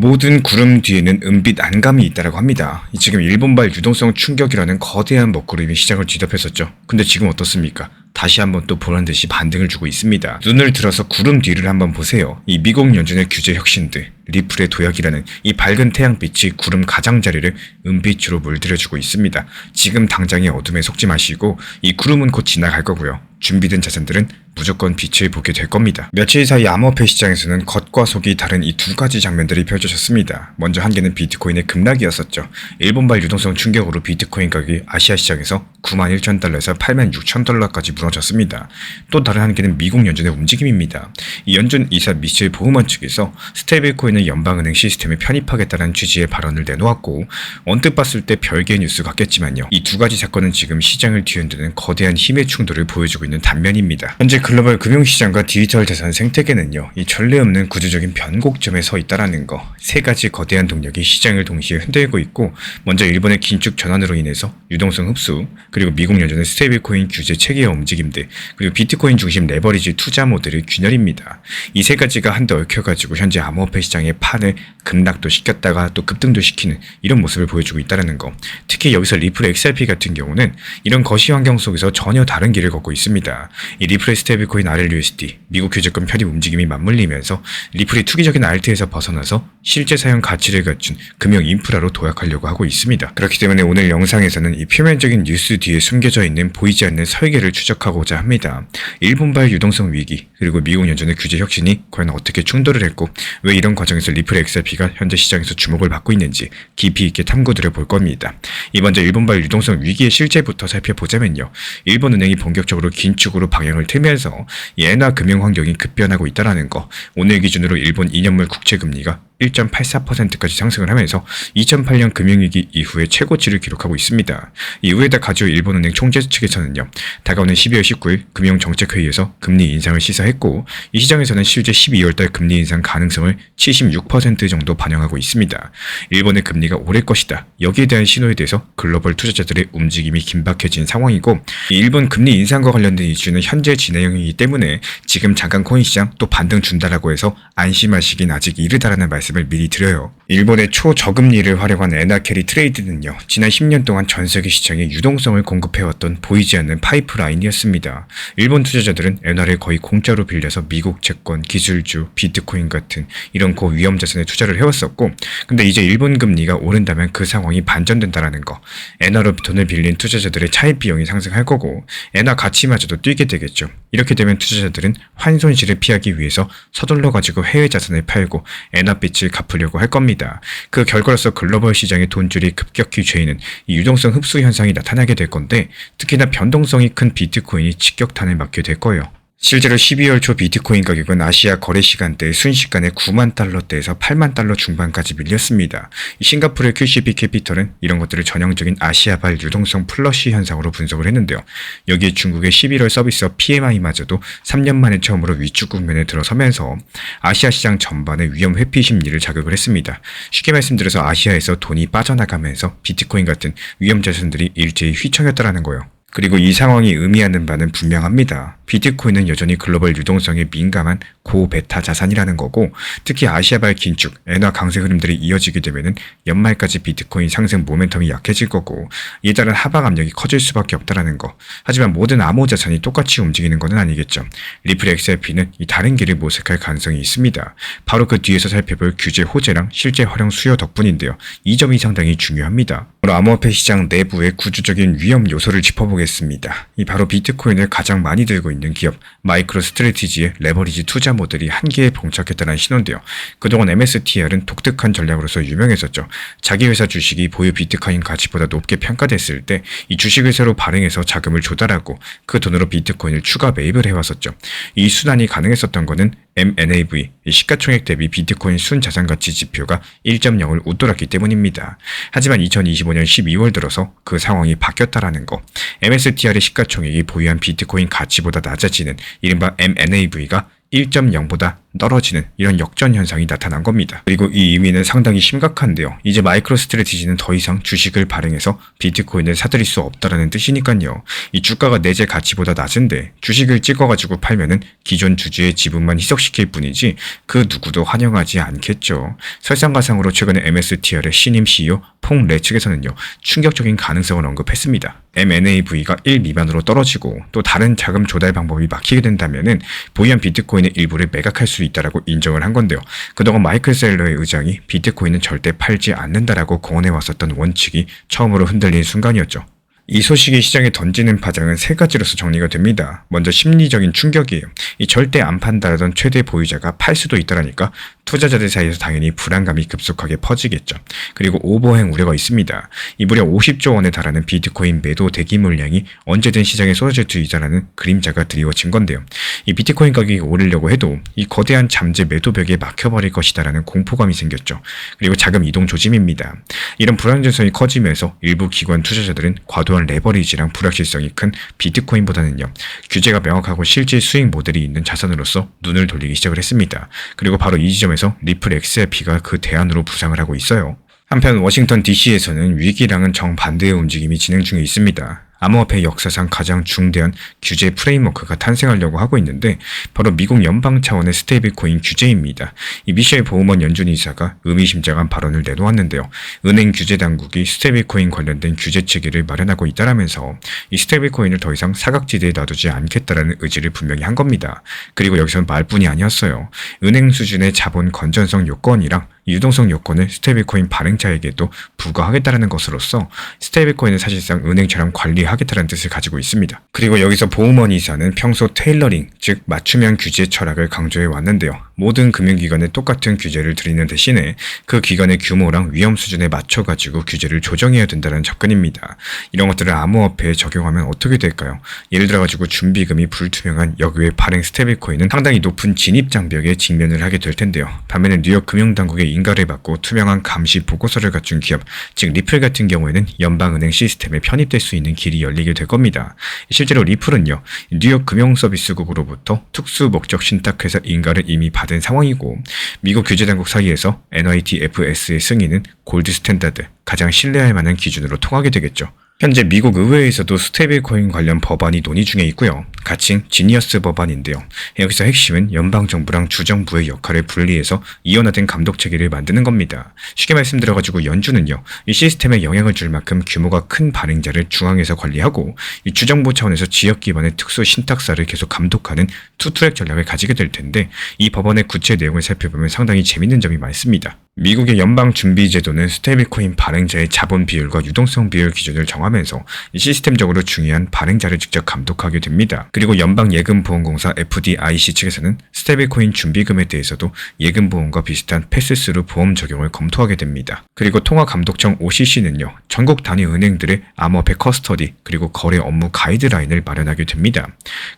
모든 구름 뒤에는 은빛 안감이 있다고 합니다. 지금 일본발 유동성 충격이라는 거대한 먹구름이 시장을 뒤덮였었죠. 근데 지금 어떻습니까? 다시 한번 또 보란듯이 반등을 주고 있습니다. 눈을 들어서 구름 뒤를 한번 보세요. 이 미국 연준의 규제 혁신들, 리플의 도약이라는 이 밝은 태양빛이 구름 가장자리를 은빛으로 물들여주고 있습니다. 지금 당장의 어둠에 속지 마시고 이 구름은 곧 지나갈 거고요. 준비된 자산들은 무조건 빛을 보게 될 겁니다. 며칠 사이 암호화폐 시장에서는 겉과 속이 다른 이 두 가지 장면들이 펼쳐졌습니다. 먼저 한 개는 비트코인의 급락이었었죠. 일본발 유동성 충격으로 비트코인 가격이 아시아 시장에서 91,000달러에서 86,000달러까지 무너졌습니다. 또 다른 한 개는 미국 연준의 움직임입니다. 이 연준 이사 미셸 보우먼 측에서 스테이블코인을 연방은행 시스템에 편입하겠다는 취지의 발언을 내놓았고, 언뜻 봤을 때 별개의 뉴스 같겠지만요. 이 두 가지 사건은 지금 시장을 뒤흔드는 거대한 힘의 충돌을 보여주고 있는 단면입니다. 현재 글로벌 금융시장과 디지털 자산 생태계는요, 이 전례 없는 구조적인 변곡점에 서 있다라는 거, 세 가지 거대한 동력이 시장을 동시에 흔들고 있고, 먼저 일본의 긴축 전환으로 인해서 유동성 흡수, 그리고 미국 연준의 스테이블코인 규제 체계의 움직임들, 그리고 비트코인 중심 레버리지 투자 모델의 균열입니다. 이 세 가지가 한데 얽혀가지고 현재 암호화폐 시장의 판을 급락도 시켰다가 또 급등도 시키는 이런 모습을 보여주고 있다는 거. 특히 여기서 리플 XRP 같은 경우는 이런 거시 환경 속에서 전혀 다른 길을 걷고 있습니다. 이 리플의 스테이블코인 RLUSD, 미국 규제권 편입 움직임이 맞물리면서 리플이 투기적인 알트에서 벗어나서 실제 사용 가치를 갖춘 금융 인프라로 도약하려고 하고 있습니다. 그렇기 때문에 오늘 영상에서는 이 표면적인 뉴스 뒤에 숨겨져 있는 보이지 않는 설계를 추적하고자 합니다. 일본발 유동성 위기, 그리고 미국 연준의 규제 혁신이 과연 어떻게 충돌을 했고, 왜 이런 과정에서 리플 XRP가 현재 시장에서 주목을 받고 있는지 깊이 있게 탐구들을 볼 겁니다. 먼저 일본발 유동성 위기의 실제부터 살펴보자면요. 일본은행이 본격적으로 긴축으로 방향을 틀면서 엔화 금융 환경이 급변하고 있다는 거. 오늘 기준으로 일본 2년물 국채금리가 1.84%까지 상승을 하면서 2008년 금융위기 이후에 최고치를 기록하고 있습니다. 이후에다 가지오 일본은행 총재 측에서는요, 다가오는 12월 19일 금융정책회의에서 금리 인상을 시사했고, 이 시장에서는 실제 12월달 금리 인상 가능성을 76% 정도 반영하고 있습니다. 일본의 금리가 오를 것이다. 여기에 대한 신호에 대해서 글로벌 투자자들의 움직임이 긴박해진 상황이고, 일본 금리 인상과 관련된 이슈는 현재 진행형이기 때문에 지금 잠깐 코인 시장 또 반등 준다라고 해서 안심하시긴 아직 이르다라는 말씀을 미리 드려요. 일본의 초저금리를 활용한 엔화 캐리 트레이드는요, 지난 10년 동안 전 세계 시장에 유동성을 공급해왔던 보이지 않는 파이프라인이었습니다. 일본 투자자들은 엔화를 거의 공짜로 빌려서 미국 채권, 기술주, 비트코인 같은 이런 고위험 자산에 투자를 해왔었고, 근데 이제 일본 금리가 오른다면 그 상황이 반전된다라는 거. 엔화로 돈을 빌린 투자자들의 차입 비용이 상승할 거고, 엔화 가치마저도 뛰게 되겠죠. 이렇게 되면 투자자들은 환손실을 피하기 위해서 서둘러 가지고 해외 자산을 팔고 엔화빚을 갚으려고 할 겁니다. 그 결과로서 글로벌 시장의 돈줄이 급격히 죄이는 이 유동성 흡수 현상이 나타나게 될 건데, 특히나 변동성이 큰 비트코인이 직격탄을 맞게 될 거예요. 실제로 12월 초 비트코인 가격은 아시아 거래 시간대 순식간에 9만 달러대에서 8만 달러 중반까지 밀렸습니다. 싱가포르의 QCB 캐피털은 이런 것들을 전형적인 아시아발 유동성 플러시 현상으로 분석을 했는데요. 여기에 중국의 11월 서비스업 PMI마저도 3년 만에 처음으로 위축 국면에 들어서면서 아시아 시장 전반의 위험 회피 심리를 자극을 했습니다. 쉽게 말씀드려서 아시아에서 돈이 빠져나가면서 비트코인 같은 위험 자산들이 일제히 휘청였다라는 거예요. 그리고 이 상황이 의미하는 바는 분명합니다. 비트코인은 여전히 글로벌 유동성에 민감한 고베타 자산이라는 거고, 특히 아시아발 긴축, 엔화 강세 흐름들이 이어지게 되면은 연말까지 비트코인 상승 모멘텀이 약해질 거고, 이에 따른 하방 압력이 커질 수밖에 없다라는 거. 하지만 모든 암호 자산이 똑같이 움직이는 것은 아니겠죠. 리플 XRP는 이 다른 길을 모색할 가능성이 있습니다. 바로 그 뒤에서 살펴볼 규제 호재랑 실제 활용 수요 덕분인데요. 이 점이 상당히 중요합니다. 오늘 암호화폐 시장 내부의 구조적인 위험 요소를 짚어보겠습니다. 바로 비트코인을 가장 많이 들고 있는 기업 마이크로 스트래티지의 레버리지 투자 모델이 한계에 봉착했다는 신호인데요. 그동안 MSTR은 독특한 전략으로서 유명했었죠. 자기 회사 주식이 보유 비트코인 가치보다 높게 평가됐을 때 이 주식을 새로 발행해서 자금을 조달하고 그 돈으로 비트코인을 추가 매입을 해왔었죠. 이 순환이 가능했었던 것은 MNAV, 시가총액 대비 비트코인 순자산가치 지표가 1.0을 웃돌았기 때문입니다. 하지만 2025년 12월 들어서 그 상황이 바뀌었다라는 거. MSTR의 시가총액이 보유한 비트코인 가치보다 낮아지는 이른바 MNAV가 1.0보다 떨어지는 이런 역전 현상이 나타난 겁니다. 그리고 이 의미는 상당히 심각한데요. 이제 마이크로스트래티지는 더 이상 주식을 발행해서 비트코인을 사들일 수 없다라는 뜻이니까요. 이 주가가 내재 가치보다 낮은데 주식을 찍어가지고 팔면은 기존 주주의 지분만 희석시킬 뿐이지 그 누구도 환영하지 않겠죠. 설상가상으로 최근에 MSTR의 신임 CEO 퐁 레 측에서는요. 충격적인 가능성을 언급했습니다. M&AV가 1 미만으로 떨어지고 또 다른 자금 조달 방법이 막히게 된다면은 보유한 비트코인의 일부를 매각할 수 있다라고 인정을 한 건데요. 그동안 마이클 셀러의 의장이 비트코인은 절대 팔지 않는다라고 공언해 왔었던 원칙이 처음으로 흔들린 순간이었죠. 이 소식이 시장에 던지는 파장은 세 가지로서 정리가 됩니다. 먼저 심리적인 충격이에요. 이 절대 안 판다라던 최대 보유자가 팔 수도 있다라니까 투자자들 사이에서 당연히 불안감이 급속하게 퍼지겠죠. 그리고 오버행 우려가 있습니다. 이 무려 50조 원에 달하는 비트코인 매도 대기 물량이 언제든 시장에 쏟아질 수 있다는 그림자가 드리워진 건데요. 이 비트코인 가격이 오르려고 해도 이 거대한 잠재 매도벽에 막혀버릴 것이다라는 공포감이 생겼죠. 그리고 자금 이동 조짐입니다. 이런 불안정성이 커지면서 일부 기관 투자자들은 과도한 레버리지랑 불확실성이 큰 비트코인보다는요. 규제가 명확하고 실질 수익 모델이 있는 자산으로서 눈을 돌리기 시작을 했습니다. 그리고 바로 이 지점에서 리플 XRP가 그 대안으로 부상을 하고 있어요. 한편 워싱턴 DC에서는 위기랑은 정반대의 움직임이 진행 중에 있습니다. 암호화폐 역사상 가장 중대한 규제 프레임워크가 탄생하려고 하고 있는데 바로 미국 연방 차원의 스테이블코인 규제입니다. 이 미셸 보우먼 연준 이사가 의미심장한 발언을 내놓았는데요. 은행 규제 당국이 스테이블코인 관련된 규제 체계를 마련하고 있다라면서 이 스테이블코인을 더 이상 사각지대에 놔두지 않겠다라는 의지를 분명히 한 겁니다. 그리고 여기서는 말뿐이 아니었어요. 은행 수준의 자본 건전성 요건이랑 유동성 요건을 스테이블코인 발행자에게도 부과하겠다는 것으로서 스테이블코인은 사실상 은행처럼 관리하겠다는 뜻을 가지고 있습니다. 그리고 여기서 보우먼 이사는 평소 테일러링, 즉 맞춤형 규제 철학을 강조해 왔는데요. 모든 금융기관에 똑같은 규제를 드리는 대신에 그 기관의 규모랑 위험 수준에 맞춰가지고 규제를 조정해야 된다는 접근입니다. 이런 것들을 암호화폐에 적용하면 어떻게 될까요? 예를 들어가지고 준비금이 불투명한 역외 발행 스테이블코인은 상당히 높은 진입 장벽에 직면을 하게 될 텐데요. 반면에 뉴욕 금융당국의 인가를 받고 투명한 감시 보고서를 갖춘 기업, 즉 리플 같은 경우에는 연방은행 시스템에 편입될 수 있는 길이 열리게 될 겁니다. 실제로 리플은요, 뉴욕 금융서비스국으로부터 특수 목적 신탁회사 인가를 이미 받은 상황이고 미국 규제당국 사이에서 NYTFS의 승인은 골드 스탠다드, 가장 신뢰할 만한 기준으로 통하게 되겠죠. 현재 미국 의회에서도 스테이블코인 관련 법안이 논의 중에 있고요. 가칭 지니어스 법안인데요. 여기서 핵심은 연방정부랑 주정부의 역할을 분리해서 이원화된 감독체계를 만드는 겁니다. 쉽게 말씀드려가지고 연준은요. 이 시스템에 영향을 줄 만큼 규모가 큰 발행자를 중앙에서 관리하고 이 주정부 차원에서 지역 기반의 특수 신탁사를 계속 감독하는 투트랙 전략을 가지게 될 텐데 이 법안의 구체 내용을 살펴보면 상당히 재밌는 점이 많습니다. 미국의 연방준비제도는 스테이블코인 발행자의 자본 비율과 유동성 비율 기준을 정하면서 시스템적으로 중요한 발행자를 직접 감독하게 됩니다. 그리고 연방예금보험공사 FDIC 측에서는 스테이블코인 준비금에 대해서도 예금보험과 비슷한 패스스루 보험 적용을 검토하게 됩니다. 그리고 통화감독청 OCC는요. 전국 단위 은행들의 암호화폐 커스터디 그리고 거래 업무 가이드라인을 마련하게 됩니다.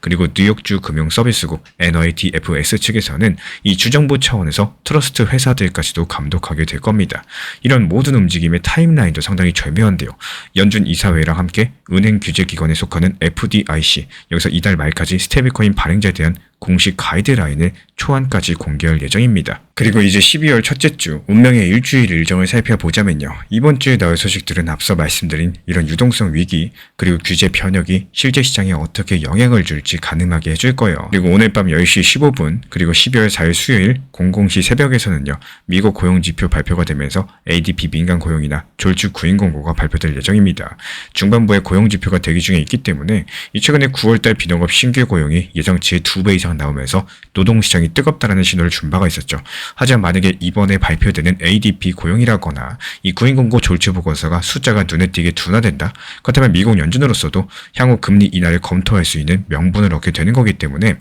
그리고 뉴욕주 금융서비스국 NYTFS 측에서는 이 주정부 차원에서 트러스트 회사들까지도 감독하게 될 겁니다. 이런 모든 움직임의 타임라인도 상당히 절묘한데요. 연준 이사회랑 함께 은행 규제기관에 속하는 FDIC, 여기서 이달 말까지 스테이블코인 발행자에 대한 공식 가이드라인을 초안까지 공개할 예정입니다. 그리고 이제 12월 첫째 주 운명의 일주일 일정을 살펴보자면요. 이번 주에 나올 소식들은 앞서 말씀드린 이런 유동성 위기 그리고 규제 편협이 실제 시장에 어떻게 영향을 줄지 가늠하게 해줄 거예요. 그리고 오늘 밤 10시 15분 그리고 12월 4일 수요일 00시 새벽에서는요. 미국 고용지표 발표가 되면서 ADP 민간 고용이나 졸주 구인 공고가 발표될 예정입니다. 중반부에 고용지표가 대기 중에 있기 때문에 최근에 9월달 비농업 신규 고용이 예정치의 2배 이상 나오면서 노동시장이 뜨겁다라는 신호를 준 바가 있었죠. 하지만 만약에 이번에 발표되는 ADP 고용이라거나 이 구인공고 졸지보고서가 숫자가 눈에 띄게 둔화된다? 그렇다면 미국 연준으로서도 향후 금리 인하를 검토할 수 있는 명분을 얻게 되는 거기 때문에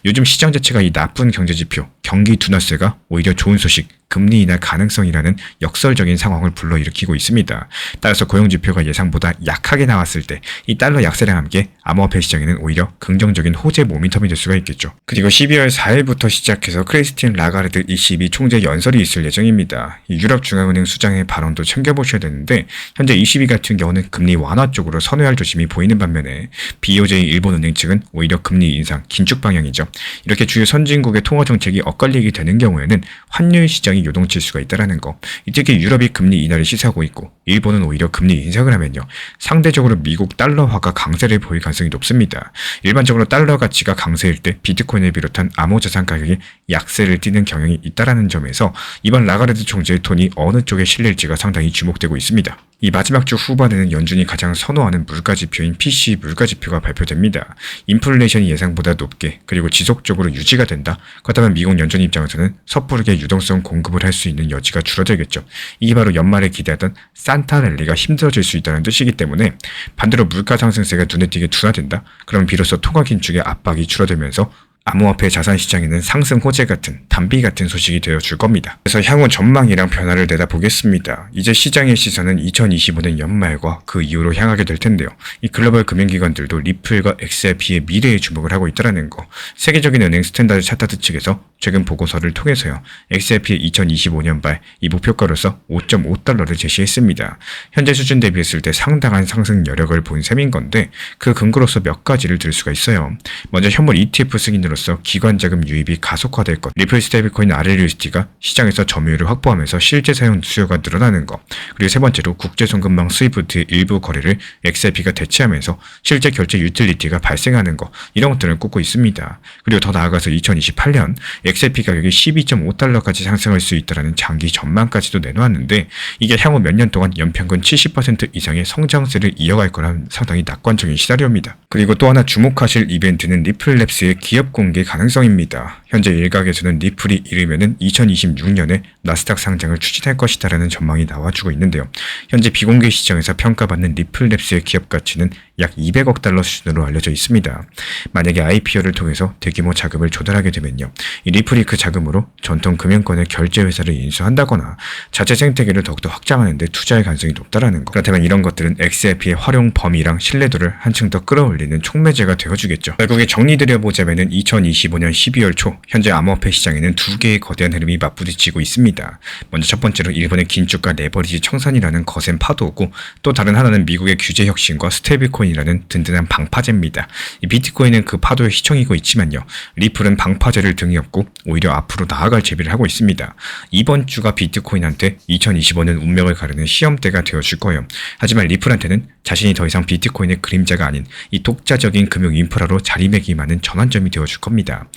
요즘 시장 자체가 이 나쁜 경제지표, 경기 둔화세가 오히려 좋은 소식, 금리 인하 가능성이라는 역설적인 상황을 불러일으키고 있습니다. 따라서 고용지표가 예상보다 약하게 나왔을 때 이 달러 약세랑 함께 암호화폐 시장에는 오히려 긍정적인 호재 모멘텀이 될 수가 있겠죠. 그리고 12월 4일부터 시작해서 크리스틴 라가르드 ECB 총재 연설이 있을 예정입니다. 이 유럽중앙은행 수장의 발언도 챙겨보셔야 되는데 현재 ECB 같은 경우는 금리 완화 쪽으로 선회할 조짐이 보이는 반면에 BOJ 일본은행 측은 오히려 금리 인상, 긴축 방향이죠. 이렇게 주요 선진국의 통화 정책이 엇갈리게 되는 경우에는 환율 시장이 요동칠 수가 있다는 거. 특히 유럽이 금리 인하를 시사하고 있고 일본은 오히려 금리 인상을 하면요. 상대적으로 미국 달러화가 강세를 보일 가능성이 높습니다. 일반적으로 달러 가치가 강세일 때 비트코인을 비롯한 암호자산 가격이 약세를 띠는 경향이 있다는 점에서 이번 라가르드 총재의 톤이 어느 쪽에 실릴지가 상당히 주목되고 있습니다. 이 마지막 주 후반에는 연준이 가장 선호하는 물가지표인 PCE 물가지표가 발표됩니다. 인플레이션이 예상보다 높게 그리고 지속적으로 유지가 된다. 그렇다면 미국 연준 입장에서는 섣부르게 유동성 공급을 할 수 있는 여지가 줄어들겠죠. 이게 바로 연말에 기대하던 산타 랠리가 힘들어질 수 있다는 뜻이기 때문에 반대로 물가 상승세가 눈에 띄게 둔화된다. 그럼 비로소 통화 긴축의 압박이 줄어들면서 암호화폐 자산 시장에는 상승 호재 같은 단비 같은 소식이 되어줄 겁니다. 그래서 향후 전망이랑 변화를 내다보겠습니다. 이제 시장의 시선은 2025년 연말과 그 이후로 향하게 될 텐데요. 이 글로벌 금융기관들도 리플과 XRP의 미래에 주목을 하고 있다는 거. 세계적인 은행 스탠다드 차타드 측에서 최근 보고서를 통해서요. XRP의 2025년발 이 목표가로서 5.5달러를 제시했습니다. 현재 수준 대비했을 때 상당한 상승 여력을 본 셈인 건데 그 근거로서 몇 가지를 들 수가 있어요. 먼저 현물 ETF 승인으로 기관 자금 유입이 가속화될 것, 리플 스테이블코인 RLUSD가 시장에서 점유율을 확보하면서 실제 사용 수요가 늘어나는 것, 그리고 세 번째로 국제송금망 스위프트의 일부 거래를 XRP가 대체하면서 실제 결제 유틸리티가 발생하는 것, 이런 것들을 꼽고 있습니다. 그리고 더 나아가서 2028년 XRP 가격이 12.5달러까지 상승할 수 있다는 장기 전망까지도 내놓았는데 이게 향후 몇 년 동안 연평균 70% 이상의 성장세를 이어갈 거란 상당히 낙관적인 시나리오입니다. 그리고 또 하나 주목하실 이벤트는 리플랩스의 기업 공개 가능성입니다. 현재 일각에서는 리플이 이르면은 2026년에 나스닥 상장을 추진할 것이다라는 전망이 나와주고 있는데요. 현재 비공개 시장에서 평가받는 리플랩스의 기업 가치는 약 200억 달러 수준으로 알려져 있습니다. 만약에 IPO를 통해서 대규모 자금을 조달하게 되면요. 이 리플이 그 자금으로 전통 금융권의 결제 회사를 인수한다거나 자체 생태계를 더욱더 확장하는 데 투자할 가능성이 높다라는 것. 그렇다면 이런 것들은 XRP의 활용 범위랑 신뢰도를 한층 더 끌어올리는 촉매제가 되어주겠죠. 결국에 정리드려보자면은 2025년 12월 초 현재 암호화폐 시장에는 두 개의 거대한 흐름이 맞부딪히고 있습니다. 먼저 첫 번째로 일본의 긴축과 레버리지 청산이라는 거센 파도고 또 다른 하나는 미국의 규제 혁신과 스테이블코인이라는 든든한 방파제입니다. 이 비트코인은 그 파도에 휘청이고 있지만요. 리플은 방파제를 등에 업고 오히려 앞으로 나아갈 재비를 하고 있습니다. 이번 주가 비트코인한테 2025년 운명을 가르는 시험대가 되어줄 거예요. 하지만 리플한테는 자신이 더 이상 비트코인의 그림자가 아닌 이 독자적인 금융 인프라로 자리매김하는 전환점이 되어줄 겁니다.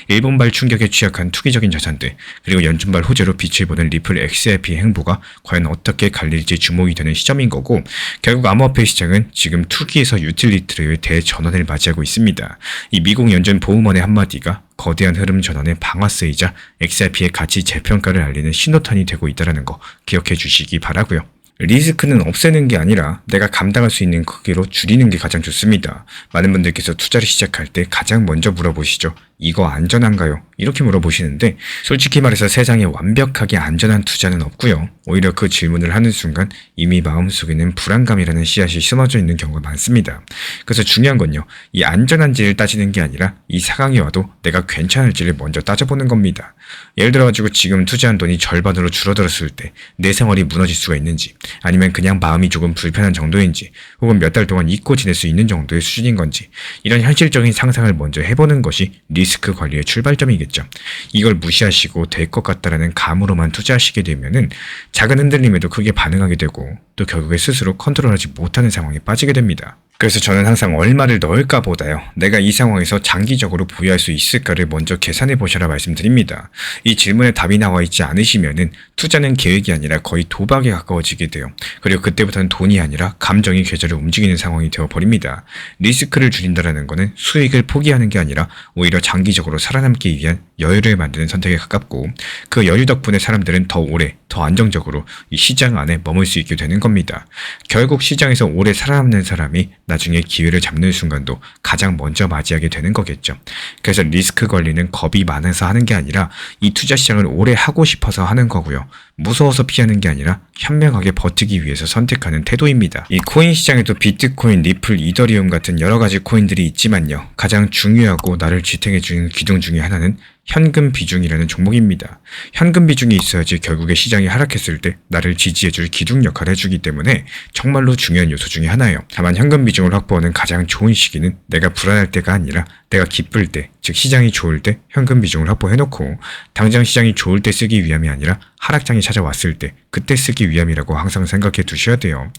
일본발 충격에 취약한 투기적인 자산들 그리고 연준발 호재로 빛을 보는 리플 XRP의 행보가 과연 어떻게 갈릴지 주목이 되는 시점인 거고 결국 암호화폐 시장은 지금 투기에서 유틸리티의 대전환을 맞이하고 있습니다. 이 미국 연준 보우먼의 한마디가 거대한 흐름 전환의 방아쇠이자 XRP의 가치 재평가를 알리는 신호탄이 되고 있다는 거 기억해 주시기 바라고요. 리스크는 없애는 게 아니라 내가 감당할 수 있는 크기로 줄이는 게 가장 좋습니다. 많은 분들께서 투자를 시작할 때 가장 먼저 물어보시죠. 이거 안전한가요? 이렇게 물어보시는데 솔직히 말해서 세상에 완벽하게 안전한 투자는 없고요. 오히려 그 질문을 하는 순간 이미 마음속에는 불안감이라는 씨앗이 심어져 있는 경우가 많습니다. 그래서 중요한 건요. 이 안전한지를 따지는 게 아니라 이 상황이 와도 내가 괜찮을지를 먼저 따져보는 겁니다. 예를 들어가지고 지금 투자한 돈이 절반으로 줄어들었을 때 내 생활이 무너질 수가 있는지 아니면 그냥 마음이 조금 불편한 정도인지 혹은 몇 달 동안 잊고 지낼 수 있는 정도의 수준인 건지 이런 현실적인 상상을 먼저 해보는 것이 리스크 관리의 출발점이겠죠. 이걸 무시하시고 될 것 같다라는 감으로만 투자하시게 되면은 작은 흔들림에도 크게 반응하게 되고 또 결국에 스스로 컨트롤하지 못하는 상황에 빠지게 됩니다. 그래서 저는 항상 얼마를 넣을까 보다요. 내가 이 상황에서 장기적으로 보유할 수 있을까를 먼저 계산해 보셔라 말씀드립니다. 이 질문에 답이 나와 있지 않으시면은 투자는 계획이 아니라 거의 도박에 가까워지게 돼요. 그리고 그때부터는 돈이 아니라 감정이 계좌를 움직이는 상황이 되어버립니다. 리스크를 줄인다라는 거는 수익을 포기하는 게 아니라 오히려 장기적으로 살아남기 위한 여유를 만드는 선택에 가깝고 그 여유 덕분에 사람들은 더 오래, 더 안정적으로 이 시장 안에 머물 수 있게 되는 겁니다. 결국 시장에서 오래 살아남는 사람이 나중에 기회를 잡는 순간도 가장 먼저 맞이하게 되는 거겠죠. 그래서 리스크 관리는 겁이 많아서 하는 게 아니라 이 투자 시장을 오래 하고 싶어서 하는 거고요. 무서워서 피하는 게 아니라 현명하게 버티기 위해서 선택하는 태도입니다. 이 코인 시장에도 비트코인, 리플, 이더리움 같은 여러 가지 코인들이 있지만요. 가장 중요하고 나를 지탱해주는 기둥 중에 하나는 현금 비중이라는 종목입니다. 현금 비중이 있어야지 결국에 시장이 하락했을 때 나를 지지해줄 기둥 역할을 해주기 때문에 정말로 중요한 요소 중에 하나예요. 다만 현금 비중을 확보하는 가장 좋은 시기는 내가 불안할 때가 아니라 내가 기쁠 때, 즉 시장이 좋을 때 현금 비중을 확보해놓고 당장 시장이 좋을 때 쓰기 위함이 아니라 하락장이 찾아왔을 때 그때 쓰기 위함이라고 항상 생각해 두셔야 돼요.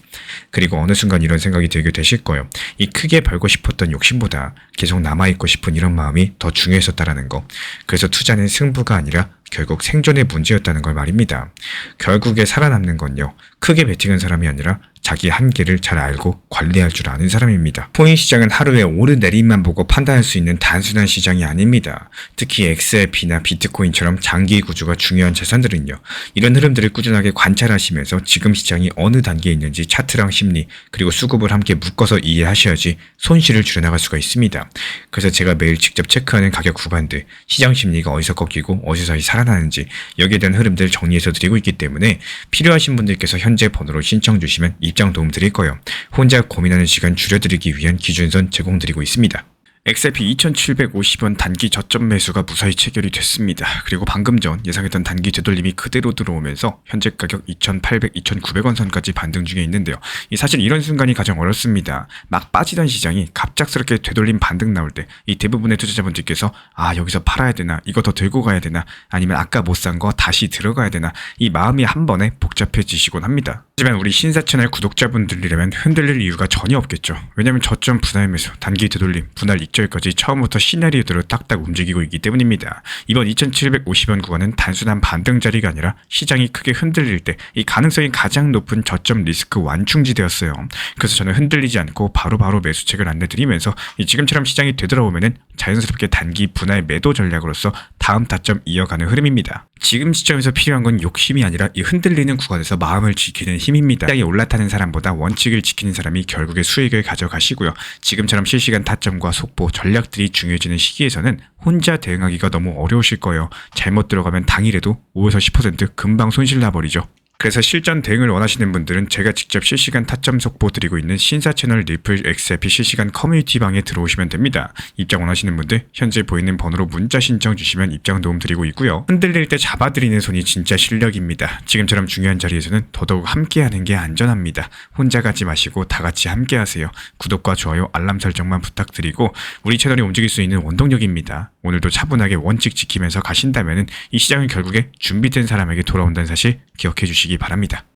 그리고 어느 순간 이런 생각이 들게 되실 거예요. 이 크게 벌고 싶었던 욕심보다 계속 남아있고 싶은 이런 마음이 더 중요했었다라는 거. 그래서 투자는 승부가 아니라 결국 생존의 문제였다는 걸 말입니다. 결국에 살아남는 건요. 크게 베팅한 사람이 아니라 자기 한계를 잘 알고 관리할 줄 아는 사람입니다. 코인 시장은 하루에 오르내림만 보고 판단할 수 있는 단순한 시장이 아닙니다. 특히 XRP나 비트코인처럼 장기 구조가 중요한 자산들은요. 이런 흐름들을 꾸준하게 관찰하시면서 지금 시장이 어느 단계에 있는지 차트랑 심리 그리고 수급을 함께 묶어서 이해하셔야지 손실을 줄여나갈 수가 있습니다. 그래서 제가 매일 직접 체크하는 가격 구간들, 시장 심리가 어디서 꺾이고 어디서 다시 살아나는지 여기에 대한 흐름들을 정리해서 드리고 있기 때문에 필요하신 분들께서 현재 번호로 신청 주시면 입장 도움 드릴 거예요. 혼자 고민하는 시간 줄여드리기 위한 기준선 제공드리고 있습니다. XRP 2,750원 단기 저점 매수가 무사히 체결이 됐습니다. 그리고 방금 전 예상했던 단기 되돌림이 그대로 들어오면서 현재 가격 2,800, 2,900원 선까지 반등 중에 있는데요. 사실 이런 순간이 가장 어렵습니다. 막 빠지던 시장이 갑작스럽게 되돌림 반등 나올 때 이 대부분의 투자자분들께서 여기서 팔아야 되나, 이거 더 들고 가야 되나, 아니면 아까 못 산 거 다시 들어가야 되나, 이 마음이 한 번에 복잡해지시곤 합니다. 하지만 우리 신사 채널 구독자분들이라면 흔들릴 이유가 전혀 없겠죠. 왜냐면 저점 분할 매수, 단기 되돌림, 분할 익절까지 처음부터 시나리오대로 딱딱 움직이고 있기 때문입니다. 이번 2,750원 구간은 단순한 반등 자리가 아니라 시장이 크게 흔들릴 때 이 가능성이 가장 높은 저점 리스크 완충지대였어요. 그래서 저는 흔들리지 않고 바로바로 매수책을 안내드리면서 지금처럼 시장이 되돌아오면은 자연스럽게 단기 분할 매도 전략으로서 다음 타점 이어가는 흐름입니다. 지금 시점에서 필요한 건 욕심이 아니라 이 흔들리는 구간에서 마음을 지키는 힘입니다. 시장이 올라타는 사람보다 원칙을 지키는 사람이 결국에 수익을 가져가시고요. 지금처럼 실시간 타점과 속보, 전략들이 중요해지는 시기에서는 혼자 대응하기가 너무 어려우실 거예요. 잘못 들어가면 당일에도 5에서 10% 금방 손실 나버리죠. 그래서 실전 대응을 원하시는 분들은 제가 직접 실시간 타점 속보 드리고 있는 신사 채널 리플 XRP 실시간 커뮤니티 방에 들어오시면 됩니다. 입장 원하시는 분들 현재 보이는 번호로 문자 신청 주시면 입장 도움 드리고 있고요. 흔들릴 때 잡아드리는 손이 진짜 실력입니다. 지금처럼 중요한 자리에서는 더더욱 함께하는 게 안전합니다. 혼자 가지 마시고 다 같이 함께하세요. 구독과 좋아요, 알람 설정만 부탁드리고 우리 채널이 움직일 수 있는 원동력입니다. 오늘도 차분하게 원칙 지키면서 가신다면 이 시장은 결국에 준비된 사람에게 돌아온다는 사실 기억해 주시기 바랍니다.